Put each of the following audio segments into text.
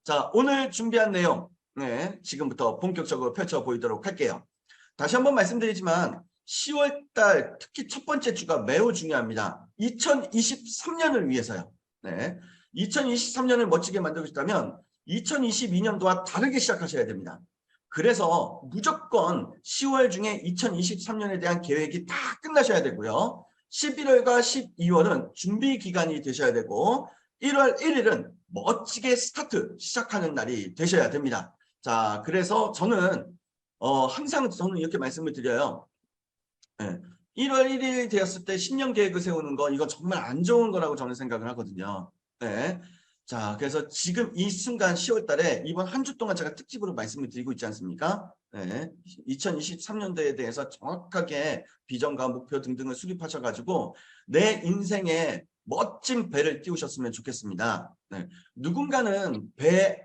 자, 오늘 준비한 내용, 지금부터 본격적으로 펼쳐보이도록 할게요. 다시 한번 말씀드리지만 10월달 특히 첫 번째 주가 매우 중요합니다. 2023년을 위해서요. 2023년을 멋지게 만들고 싶다면 2022년도와 다르게 시작하셔야 됩니다. 그래서 무조건 10월 중에 2023년에 대한 계획이 다 끝나셔야 되고요. 11월과 12월은 준비 기간이 되셔야 되고 1월 1일은 멋지게 스타트 시작하는 날이 되셔야 됩니다. 자, 그래서 저는 항상 저는 이렇게 말씀을 드려요. 1월 1일 되었을 때 신년 계획을 세우는 거 이거 정말 안 좋은 거라고 저는 생각을 하거든요. 자, 그래서 지금 이 순간 10월 달에 이번 한 주 동안 제가 특집으로 말씀을 드리고 있지 않습니까? 2023년도에 대해서 정확하게 비전과 목표 등등을 수립하셔가지고 내 인생에 멋진 배를 띄우셨으면 좋겠습니다. 누군가는 배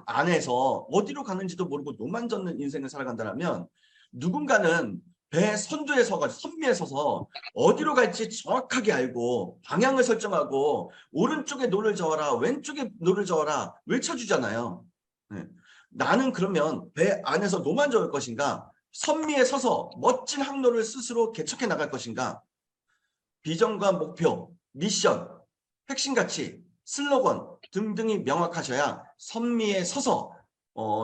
안에서 어디로 가는지도 모르고 노만젓는 인생을 살아간다면 누군가는 배 선두에 서가지고 선미에 서서 어디로 갈지 정확하게 알고 방향을 설정하고 오른쪽에 노를 저어라 왼쪽에 노를 저어라 외쳐주잖아요. 나는 그러면 배 안에서 노만 저을 것인가 선미에 서서 멋진 항로를 스스로 개척해 나갈 것인가 비전과 목표, 미션, 핵심 가치, 슬로건 등등이 명확하셔야 선미에 서서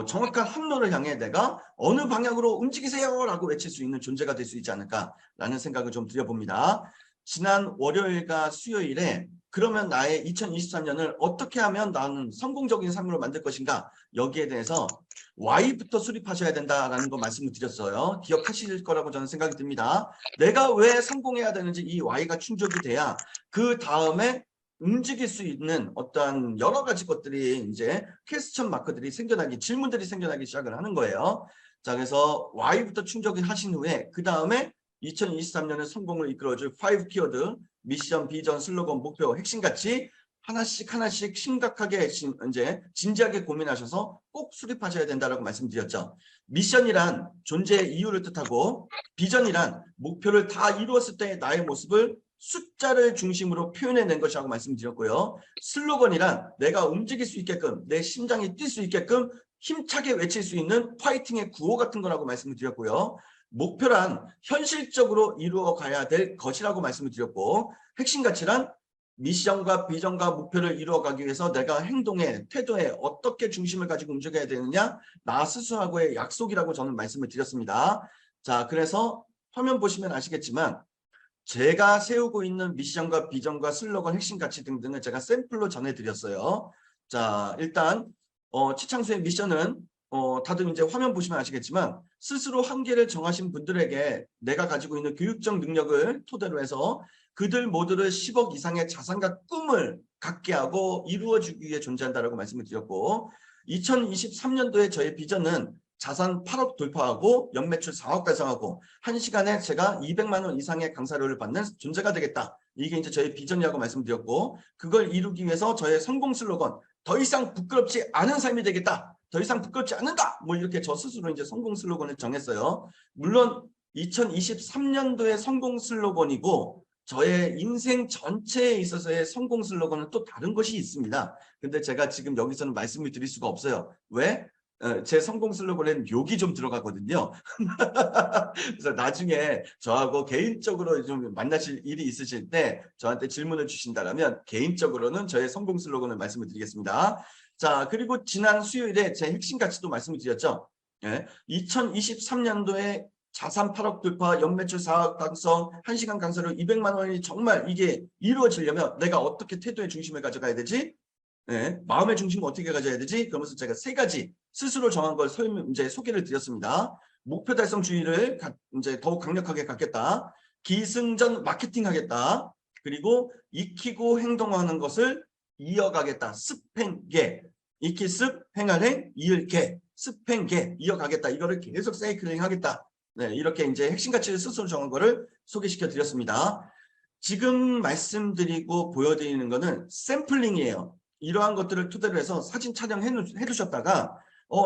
정확한 항로를 향해 내가 어느 방향으로 움직이세요 라고 외칠 수 있는 존재가 될 수 있지 않을까라는 생각을 좀 드려봅니다. 지난 월요일과 수요일에 그러면 나의 2023년을 어떻게 하면 나는 성공적인 삶으로 만들 것인가 여기에 대해서 Y부터 수립하셔야 된다라는 거 말씀을 드렸어요. 기억하실 거라고 저는 생각이 듭니다. 내가 왜 성공해야 되는지 이 Y가 충족이 돼야 그 다음에 움직일 수 있는 어떠한 여러 가지 것들이 이제 퀘스천 마크들이 생겨나기 질문들이 생겨나기 시작을 하는 거예요. 자, 그래서 Y부터 충족을 하신 후에 그 다음에 2023년의 성공을 이끌어줄 5 키워드 미션, 비전, 슬로건, 목표, 핵심 가치 하나씩 하나씩 심각하게 이제 진지하게 고민하셔서 꼭 수립하셔야 된다라고 말씀드렸죠. 미션이란 존재의 이유를 뜻하고 비전이란 목표를 다 이루었을 때의 나의 모습을 숫자를 중심으로 표현해낸 것이라고 말씀드렸고요. 슬로건이란 내가 움직일 수 있게끔 내 심장이 뛸 수 있게끔 힘차게 외칠 수 있는 파이팅의 구호 같은 거라고 말씀을 드렸고요. 목표란 현실적으로 이루어 가야 될 것이라고 말씀을 드렸고 핵심 가치란 미션과 비전과 목표를 이루어가기 위해서 내가 행동에 태도에 어떻게 중심을 가지고 움직여야 되느냐 나 스스로하고의 약속이라고 저는 말씀을 드렸습니다. 자, 그래서 화면 보시면 아시겠지만 제가 세우고 있는 미션과 비전과 슬로건 핵심 가치 등등을 제가 샘플로 전해드렸어요. 자, 일단 치창수의 미션은 다들 이제 화면 보시면 아시겠지만 스스로 한계를 정하신 분들에게 내가 가지고 있는 교육적 능력을 토대로 해서 그들 모두를 10억 이상의 자산과 꿈을 갖게 하고 이루어주기 위해 존재한다라고 말씀을 드렸고 2023년도에 저의 비전은 자산 8억 돌파하고 연매출 4억 달성하고 1시간에 제가 200만 원 이상의 강사료를 받는 존재가 되겠다. 이게 이제 저의 비전이라고 말씀드렸고 그걸 이루기 위해서 저의 성공 슬로건 더 이상 부끄럽지 않은 삶이 되겠다. 더 이상 부끄럽지 않는다. 뭐 이렇게 저 스스로 이제 성공 슬로건을 정했어요. 물론 2023년도의 성공 슬로건이고 저의 인생 전체에 있어서의 성공 슬로건은 또 다른 것이 있습니다. 근데 제가 지금 여기서는 말씀을 드릴 수가 없어요. 왜? 제 성공 슬로건에는 욕이 좀 들어가거든요. 그래서 나중에 저하고 개인적으로 좀 만나실 일이 있으실 때 저한테 질문을 주신다면 개인적으로는 저의 성공 슬로건을 말씀을 드리겠습니다. 자, 그리고 지난 수요일에 제 핵심 가치도 말씀을 드렸죠. 2023년도에 자산 8억 돌파, 연매출 4억 달성, 1시간 강사료 200만 원이 정말 이게 이루어지려면 내가 어떻게 태도의 중심을 가져가야 되지? 마음의 중심을 어떻게 가져야 되지? 그러면서 제가 3가지 스스로 정한 걸 이제 소개를 드렸습니다. 목표 달성주의를 이제 더욱 강력하게 갖겠다. 기승전 마케팅 하겠다. 그리고 익히고 행동하는 것을 이어가겠다. 습행계. 익히 습, 행할 행, 이을 계. 습행계 이어가겠다. 이거를 계속 사이클링 하겠다. 이렇게 이제 핵심 가치를 스스로 정한 거를 소개시켜 드렸습니다. 지금 말씀드리고 보여드리는 거는 샘플링이에요. 이러한 것들을 토대로 해서 사진 촬영해 두셨다가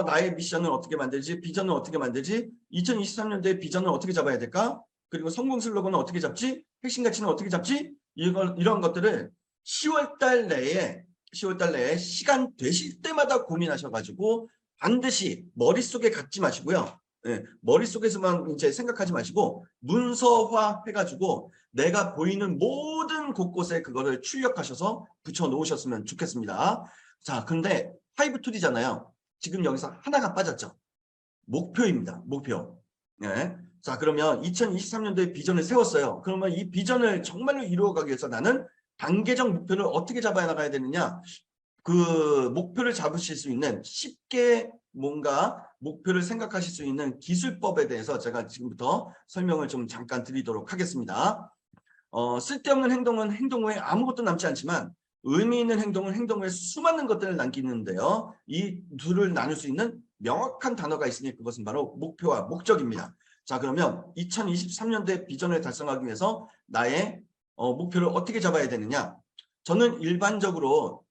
나의 미션을 어떻게 만들지? 비전을 어떻게 만들지? 2023년도에 비전을 어떻게 잡아야 될까? 그리고 성공 슬로건은 어떻게 잡지? 핵심 가치는 어떻게 잡지? 이런 것들을 10월 달 내에 10월 달 내에 시간 되실 때마다 고민하셔가지고 반드시 머릿속에 갖지 마시고요. 예, 머릿속에서만 이제 생각하지 마시고 문서화 해가지고 내가 보이는 모든 곳곳에 그거를 출력하셔서 붙여 놓으셨으면 좋겠습니다. 자, 근데 파이브 툴이잖아요. 지금 여기서 하나가 빠졌죠. 목표입니다. 목표. 예. 자, 그러면 2023년도에 비전을 세웠어요. 그러면 이 비전을 정말로 이루어가기 위해서 나는 단계적 목표를 어떻게 잡아야 나가야 되느냐? 그 목표를 잡으실 수 있는 쉽게 뭔가 목표를 생각하실 수 있는 기술법에 대해서 제가 지금부터 설명을 좀 잠깐 드리도록 하겠습니다. 쓸데없는 행동은 행동 후에 아무것도 남지 않지만 의미 있는 행동은 행동 후에 수많은 것들을 남기는데요. 이 둘을 나눌 수 있는 명확한 단어가 있으니 그것은 바로 목표와 목적입니다. 자, 그러면 2023년도에 비전을 달성하기 위해서 나의 목표를 어떻게 잡아야 되느냐? 저는 일반적으로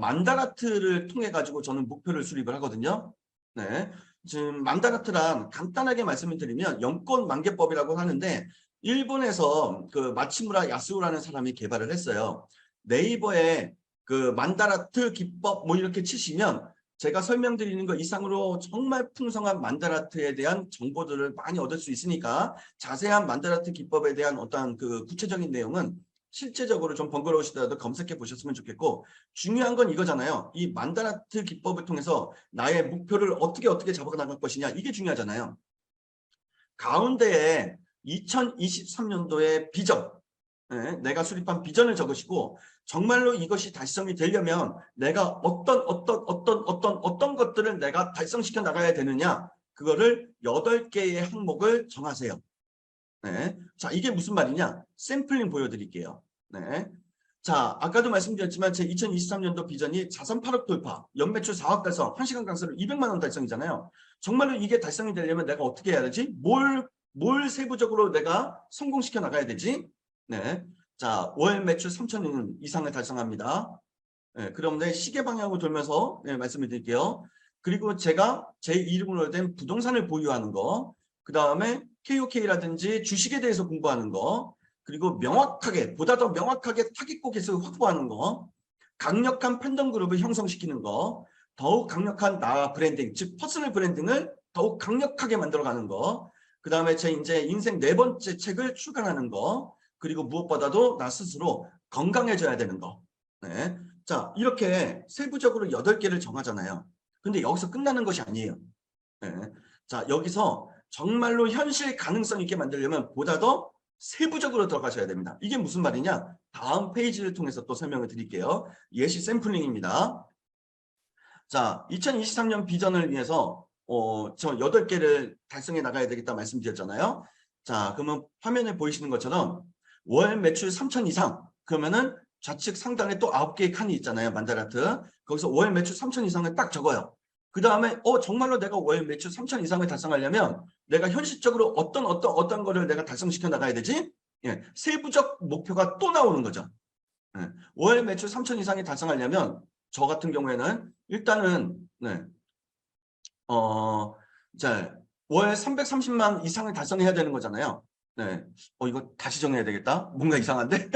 만다라트를 통해 가지고 저는 목표를 수립을 하거든요. 네. 지금 만다라트란 간단하게 말씀을 드리면 연꽃 만개법이라고 하는데 일본에서 그 마치무라 야스오라는 사람이 개발을 했어요. 네이버에 그 만다라트 기법 뭐 이렇게 치시면 제가 설명드리는 것 이상으로 정말 풍성한 만다라트에 대한 정보들을 많이 얻을 수 있으니까 자세한 만다라트 기법에 대한 어떤 그 구체적인 내용은 실제적으로 좀 번거로우시더라도 검색해 보셨으면 좋겠고 중요한 건 이거잖아요. 이 만다라트 기법을 통해서 나의 목표를 어떻게 잡아 나갈 것이냐 이게 중요하잖아요. 가운데에 2023년도의 비전, 내가 수립한 비전을 적으시고 정말로 이것이 달성이 되려면 내가 어떤 것들을 내가 달성시켜 나가야 되느냐 그거를 8개의 항목을 정하세요. 네. 자, 이게 무슨 말이냐? 샘플링 보여드릴게요. 네. 자, 아까도 말씀드렸지만 제 2023년도 비전이 자산 8억 돌파, 연매출 4억 달성, 1시간 강사로 200만 원 달성이잖아요. 정말로 이게 달성이 되려면 내가 어떻게 해야 되지? 뭘 세부적으로 내가 성공시켜 나가야 되지? 네. 자, 월 매출 3천 이상을 달성합니다. 네, 그런데 시계 방향으로 돌면서 말씀을 드릴게요. 그리고 제가 제 이름으로 된 부동산을 보유하는 거, 그 다음에 KOK라든지 주식에 대해서 공부하는 거, 그리고 명확하게, 보다 더 명확하게 타깃 고객을 확보하는 거, 강력한 팬덤 그룹을 형성시키는 거, 더욱 강력한 나 브랜딩, 즉 퍼스널 브랜딩을 더욱 강력하게 만들어가는 거, 그 다음에 제 이제 인생 4번째 책을 출간하는 거, 그리고 무엇보다도 나 스스로 건강해져야 되는 거. 네. 자, 이렇게 세부적으로 8개를 정하잖아요. 근데 여기서 끝나는 것이 아니에요. 네. 자, 여기서 정말로 현실 가능성 있게 만들려면 보다 더 세부적으로 들어가셔야 됩니다. 이게 무슨 말이냐? 다음 페이지를 통해서 또 설명을 드릴게요. 예시 샘플링입니다. 자, 2023년 비전을 위해서 저 8개를 달성해 나가야 되겠다 말씀드렸잖아요. 자, 그러면 화면에 보이시는 것처럼 월 매출 3천 이상 그러면은 좌측 상단에 또 9개의 칸이 있잖아요. 만다라트. 거기서 월 매출 3천 이상을 딱 적어요. 그 다음에 정말로 내가 월 매출 3천 이상을 달성하려면 내가 현실적으로 어떤 거를 내가 달성시켜 나가야 되지? 예, 세부적 목표가 또 나오는 거죠. 예, 월 매출 3천 이상이 달성하려면 저 같은 경우에는 일단은 자, 월 330만 이상을 달성해야 되는 거잖아요. 네. 이거 다시 정해야 되겠다. 뭔가 이상한데?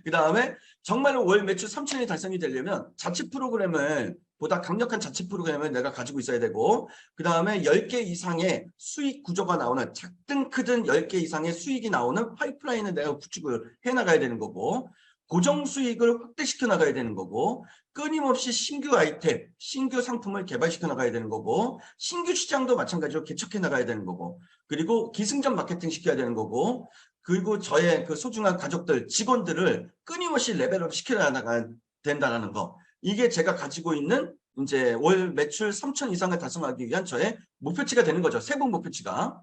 그 다음에 정말로 월 매출 3천이 달성이 되려면 자체 프로그램을 보다 강력한 자체 프로그램을 내가 가지고 있어야 되고 그 다음에 10개 이상의 수익 구조가 나오는 작든 크든 10개 이상의 수익이 나오는 파이프라인을 내가 구축을 해나가야 되는 거고 고정 수익을 확대시켜 나가야 되는 거고 끊임없이 신규 아이템, 신규 상품을 개발시켜 나가야 되는 거고 신규 시장도 마찬가지로 개척해 나가야 되는 거고 그리고 기승전 마케팅 시켜야 되는 거고 그리고 저의 그 소중한 가족들, 직원들을 끊임없이 레벨업 시켜 나가야 된다는 거. 이게 제가 가지고 있는 이제 월 매출 3천 이상을 달성하기 위한 저의 목표치가 되는 거죠. 세부 목표치가.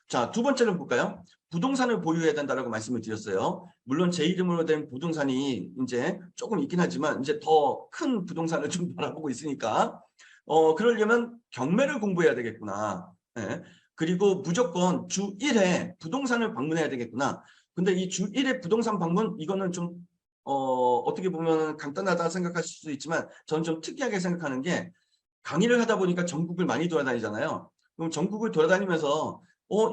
자, 두 번째는 볼까요? 부동산을 보유해야 된다라고 말씀을 드렸어요. 물론 제 이름으로 된 부동산이 이제 조금 있긴 하지만 이제 더 큰 부동산을 좀 바라보고 있으니까 그러려면 경매를 공부해야 되겠구나. 네. 그리고 무조건 주 1회 부동산을 방문해야 되겠구나. 근데 이 주 1회 부동산 방문 이거는 좀 어떻게 보면 간단하다 생각하실 수도 있지만 저는 좀 특이하게 생각하는 게 강의를 하다 보니까 전국을 많이 돌아다니잖아요. 그럼 전국을 돌아다니면서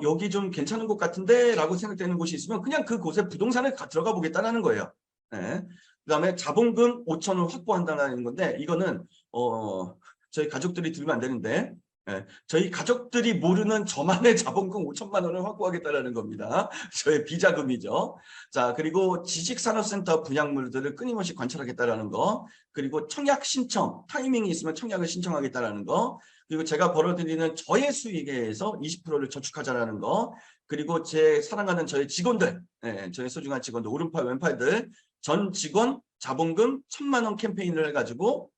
여기 좀 괜찮은 곳 같은데 라고 생각되는 곳이 있으면 그냥 그곳에 부동산을 들어가 보겠다는 거예요. 네. 그다음에 자본금 5천을 확보한다는 건데 이거는 저희 가족들이 들으면 안 되는데 저희 가족들이 모르는 저만의 자본금 5천만 원을 확보하겠다는 겁니다. 저의 비자금이죠. 자, 그리고 지식산업센터 분양물들을 끊임없이 관찰하겠다는 거, 그리고 청약 신청, 타이밍이 있으면 청약을 신청하겠다는 거, 그리고 제가 벌어들이는 저의 수익에서 20%를 저축하자라는 거, 그리고 제 사랑하는 저의 직원들, 저의 소중한 직원들, 오른팔 왼팔들, 전 직원 자본금 1,000만 원 캠페인을 해가지고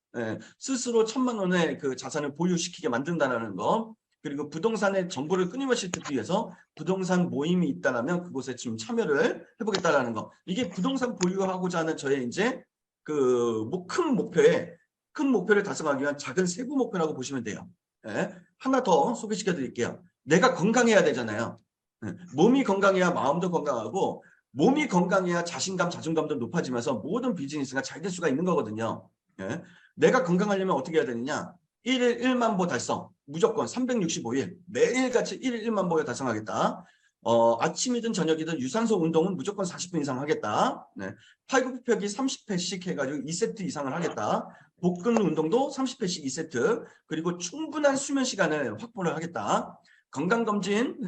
스스로 1,000만 원의 그 자산을 보유시키게 만든다는 거, 그리고 부동산의 정보를 끊임없이 듣기 위해서 부동산 모임이 있다면 그곳에 지금 참여를 해보겠다라는 거. 이게 부동산 보유하고자 하는 저의 이제 그 큰 목표를 달성하기 위한 작은 세부 목표라고 보시면 돼요. 하나 더 소개시켜 드릴게요. 내가 건강해야 되잖아요. 몸이 건강해야 마음도 건강하고, 몸이 건강해야 자신감, 자존감도 높아지면서 모든 비즈니스가 잘 될 수가 있는 거거든요. 내가 건강하려면 어떻게 해야 되느냐? 1일 1만 보 달성, 무조건 365일 매일같이 1일 1만 보를 달성하겠다. 아침이든 저녁이든 유산소 운동은 무조건 40분 이상 하겠다. 팔굽혀펴기 30회씩 해가지고 2세트 이상을 하겠다. 복근 운동도 30회씩 2세트. 그리고 충분한 수면 시간을 확보를 하겠다. 건강검진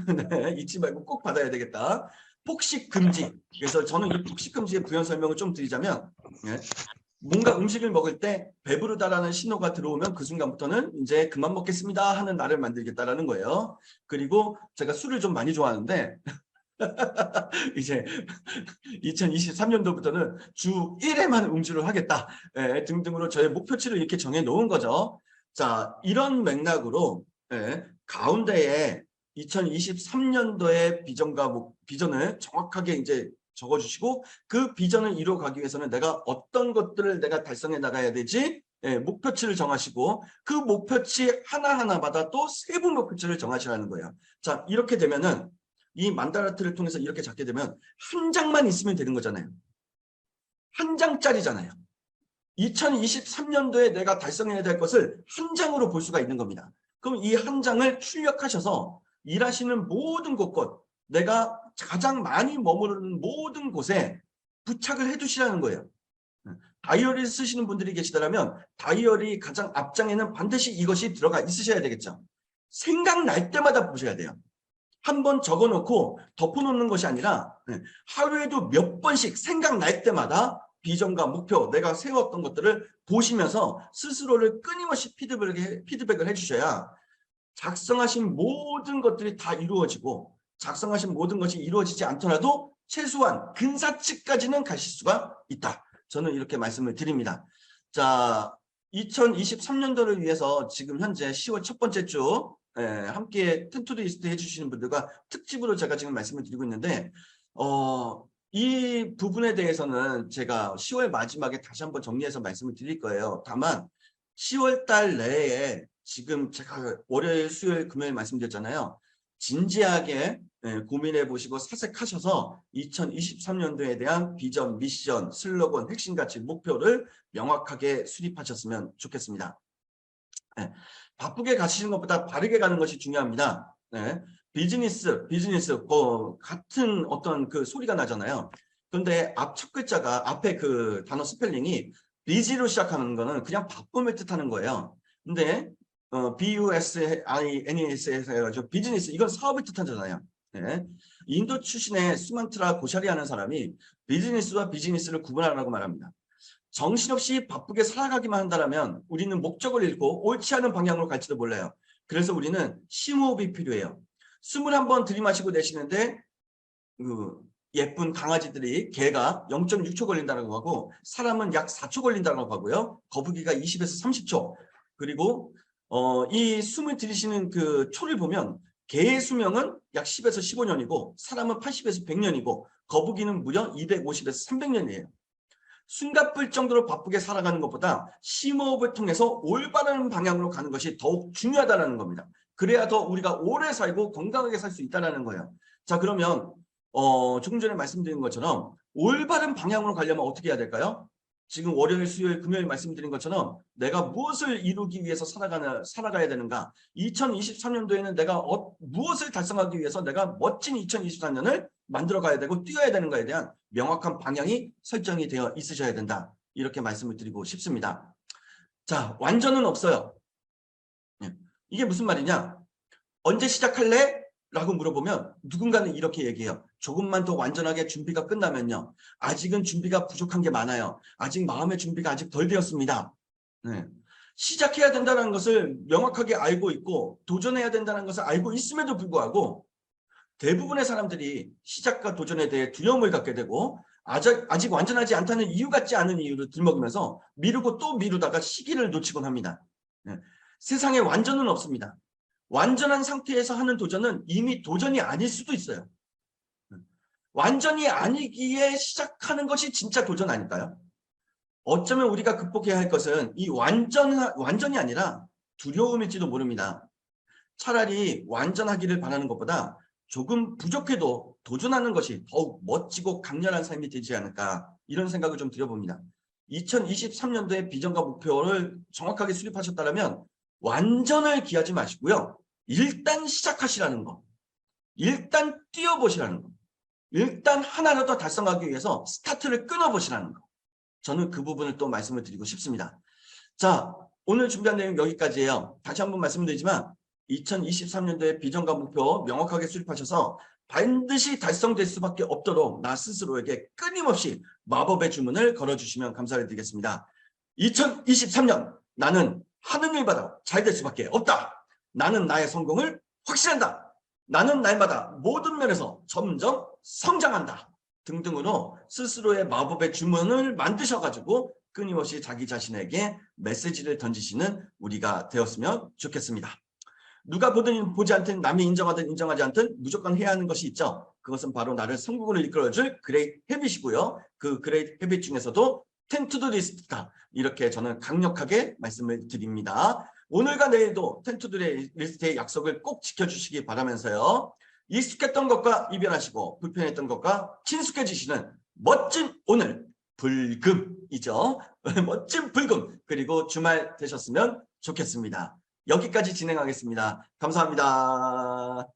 잊지 말고 꼭 받아야 되겠다. 폭식 금지. 그래서 저는 이 폭식 금지의 부연 설명을 좀 드리자면, 뭔가 음식을 먹을 때 배부르다라는 신호가 들어오면 그 순간부터는 이제 그만 먹겠습니다 하는 날을 만들겠다라는 거예요. 그리고 제가 술을 좀 많이 좋아하는데 이제 2023년도부터는 주 1회만 음주를 하겠다 등등으로 저의 목표치를 이렇게 정해 놓은 거죠. 자, 이런 맥락으로 가운데에 2023년도의 비전을 정확하게 이제 적어주시고, 그 비전을 이루어가기 위해서는 내가 어떤 것들을 내가 달성해 나가야 되지? 목표치를 정하시고 그 목표치 하나하나마다 또 세부 목표치를 정하시라는 거예요. 자, 이렇게 되면은 이 만다라트를 통해서 이렇게 잡게 되면 한 장만 있으면 되는 거잖아요. 한 장짜리잖아요. 2023년도에 내가 달성해야 될 것을 한 장으로 볼 수가 있는 겁니다. 그럼 이 한 장을 출력하셔서 일하시는 모든 곳, 내가 가장 많이 머무르는 모든 곳에 부착을 해두시라는 거예요. 다이어리를 쓰시는 분들이 계시다면 다이어리 가장 앞장에는 반드시 이것이 들어가 있으셔야 되겠죠. 생각날 때마다 보셔야 돼요. 한번 적어놓고 덮어놓는 것이 아니라 하루에도 몇 번씩 생각날 때마다 비전과 목표, 내가 세웠던 것들을 보시면서 스스로를 끊임없이 피드백을 해주셔야 작성하신 모든 것들이 다 이루어지고, 작성하신 모든 것이 이루어지지 않더라도 최소한 근사치까지는 가실 수가 있다. 저는 이렇게 말씀을 드립니다. 자, 2023년도를 위해서 지금 현재 10월 첫 번째 주 함께 텐투리스트 해주시는 분들과 특집으로 제가 지금 말씀을 드리고 있는데, 이 부분에 대해서는 제가 10월 마지막에 다시 한번 정리해서 말씀을 드릴 거예요. 다만 10월 달 내에 지금 제가 월요일, 수요일, 금요일 말씀드렸잖아요. 진지하게 고민해 보시고 사색하셔서 2023년도에 대한 비전, 미션, 슬로건, 핵심 가치, 목표를 명확하게 수립하셨으면 좋겠습니다. 바쁘게 가시는 것보다 바르게 가는 것이 중요합니다. 비즈니스 같은 어떤 그 소리가 나잖아요. 그런데 앞 첫 글자가 앞에 그 단어 스펠링이 비지로 시작하는 거는 그냥 바쁨을 뜻하는 거예요. 근데 BUSINES에서 해가지고 비즈니스, 이건 사업을 뜻하잖아요. 인도 출신의 수만트라 고샤리 하는 사람이 비즈니스와 비즈니스를 구분하라고 말합니다. 정신없이 바쁘게 살아가기만 한다면 우리는 목적을 잃고 옳지 않은 방향으로 갈지도 몰라요. 그래서 우리는 심호흡이 필요해요. 숨을 한번 들이마시고 내쉬는데 예쁜 강아지들이 개가 0.6초 걸린다고 하고 사람은 약 4초 걸린다고 하고요. 거북이가 20에서 30초. 그리고 이 숨을 들이쉬는 그 초를 보면 개의 수명은 약 10에서 15년이고 사람은 80에서 100년이고 거북이는 무려 250에서 300년이에요. 숨가쁠 정도로 바쁘게 살아가는 것보다 심호흡을 통해서 올바른 방향으로 가는 것이 더욱 중요하다는 겁니다. 그래야 더 우리가 오래 살고 건강하게 살 수 있다는 거예요. 자, 그러면 조금 전에 말씀드린 것처럼 올바른 방향으로 가려면 어떻게 해야 될까요? 지금 월요일, 수요일, 금요일 말씀드린 것처럼 내가 무엇을 이루기 위해서 살아가야 되는가. 2023년도에는 내가 무엇을 달성하기 위해서 내가 멋진 2024년을 만들어가야 되고 뛰어야 되는가에 대한 명확한 방향이 설정이 되어 있으셔야 된다. 이렇게 말씀을 드리고 싶습니다. 자, 완전은 없어요. 이게 무슨 말이냐? 언제 시작할래? 라고 물어보면 누군가는 이렇게 얘기해요. 조금만 더 완전하게 준비가 끝나면요. 아직은 준비가 부족한 게 많아요. 아직 마음의 준비가 아직 덜 되었습니다. 네. 시작해야 된다는 것을 명확하게 알고 있고 도전해야 된다는 것을 알고 있음에도 불구하고 대부분의 사람들이 시작과 도전에 대해 두려움을 갖게 되고 아직 완전하지 않다는 이유 같지 않은 이유를 들먹이면서 미루고 또 미루다가 시기를 놓치곤 합니다. 네. 세상에 완전은 없습니다. 완전한 상태에서 하는 도전은 이미 도전이 아닐 수도 있어요. 완전히 아니기에 시작하는 것이 진짜 도전 아닐까요? 어쩌면 우리가 극복해야 할 것은 이 완전이 아니라 두려움일지도 모릅니다. 차라리 완전하기를 바라는 것보다 조금 부족해도 도전하는 것이 더욱 멋지고 강렬한 삶이 되지 않을까 이런 생각을 좀 드려봅니다. 2023년도의 비전과 목표를 정확하게 수립하셨다면 완전을 기하지 마시고요. 일단 시작하시라는 거. 일단 뛰어보시라는 거. 일단 하나라도 달성하기 위해서 스타트를 끊어보시라는 거. 저는 그 부분을 또 말씀을 드리고 싶습니다. 자, 오늘 준비한 내용 여기까지예요. 다시 한번 말씀드리지만 2023년도의 비전과 목표 명확하게 수립하셔서 반드시 달성될 수밖에 없도록 나 스스로에게 끊임없이 마법의 주문을 걸어주시면 감사를 드리겠습니다. 2023년 나는 하는 일마다 잘 될 수밖에 없다. 나는 나의 성공을 확신한다. 나는 날마다 모든 면에서 점점 성장한다. 등등으로 스스로의 마법의 주문을 만드셔가지고 끊임없이 자기 자신에게 메시지를 던지시는 우리가 되었으면 좋겠습니다. 누가 보든 보지 않든 남이 인정하든 인정하지 않든 무조건 해야 하는 것이 있죠. 그것은 바로 나를 성공으로 이끌어줄 그레이트 헤빗이고요. 그 그레이트 헤빗 중에서도 10 to do 리스트다. 이렇게 저는 강력하게 말씀을 드립니다. 오늘과 내일도 10 to do 리스트의 약속을 꼭 지켜주시기 바라면서요. 익숙했던 것과 이별하시고 불편했던 것과 친숙해지시는 멋진 오늘 불금이죠. 멋진 불금 그리고 주말 되셨으면 좋겠습니다. 여기까지 진행하겠습니다. 감사합니다.